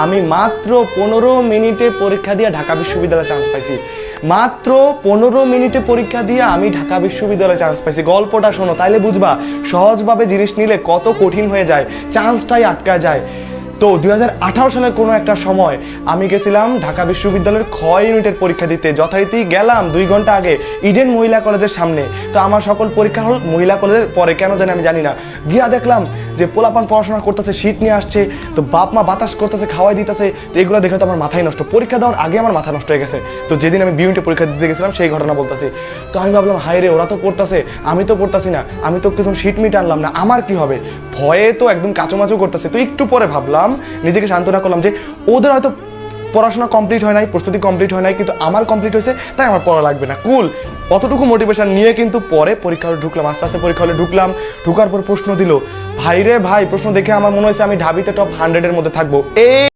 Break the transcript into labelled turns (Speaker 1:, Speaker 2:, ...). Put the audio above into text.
Speaker 1: আমি মাত্র 15 মিনিটে পরীক্ষা দিয়ে ঢাকা বিশ্ববিদ্যালয়ে চান্স পাইছি। মাত্র 15 মিনিটে পরীক্ষা দিয়ে আমি ঢাকা বিশ্ববিদ্যালয়ে চান্স পাইছি। গল্পটা শোনো, তাইলে বুঝবা সহজভাবে জিনিস নিলে কত কঠিন হয়ে যায়, চান্সটাই আটকা যায়। তো 2018 সালের কোনো একটা সময় আমি গেছিলাম ঢাকা বিশ্ববিদ্যালয়ের খ ইউনিটের পরীক্ষা দিতে। যথারীতি গেলাম 2 ঘন্টা আগে ইডেন মহিলা কলেজের সামনে। তো আমার সকল পরীক্ষা হল মহিলা কলেজের পরে, কেন জানি আমি জানি না। গিয়া দেখলাম যে পোলাপান পড়াশোনা করতেছে, শীত নিয়ে আসছে, তো বাপ মা বাতাস করতেছে, খাওয়াই দিতেছে। তো এগুলো দেখে তো আমার মাথায় নষ্ট, পরীক্ষা দেওয়ার আগে আমার মাথা নষ্ট হয়ে গেছে। তো যেদিন আমি বি ইউনিটে পরীক্ষা দিতে গেছিলাম সেই ঘটনা বলতেছি। তো আমি ভাবলাম হায় রে, ওরা তো পড়তেছে, আমি তো পড়তাছি না, আমি তো একদম শীত মিট আনলাম না, আমার কি হবে? ভয়ে তো একদম কাচুমাচু করতেছে। তো একটু পরে ভাবলাম, নিজেকে সান্ত্বনা করলাম যে ওদের হয়তো পড়াশোনা কমপ্লিট হয় নাই, প্রস্তুতি কমপ্লিট হয় নাই, কিন্তু আমার কমপ্লিট হয়েছে, তাই আমার পড়া লাগবে না, কুল। অতটুকু মোটিভেশন নিয়ে কিন্তু পরে পরীক্ষা হলে ঢুকলাম, আস্তে আস্তে পরীক্ষা হলে ঢুকলাম। ঢুকার পর প্রশ্ন দিল, ভাই রে ভাই, প্রশ্ন দেখে আমার মনে হয়েছে আমি ঢাবিতে টপ 100 এর মধ্যে থাকবো।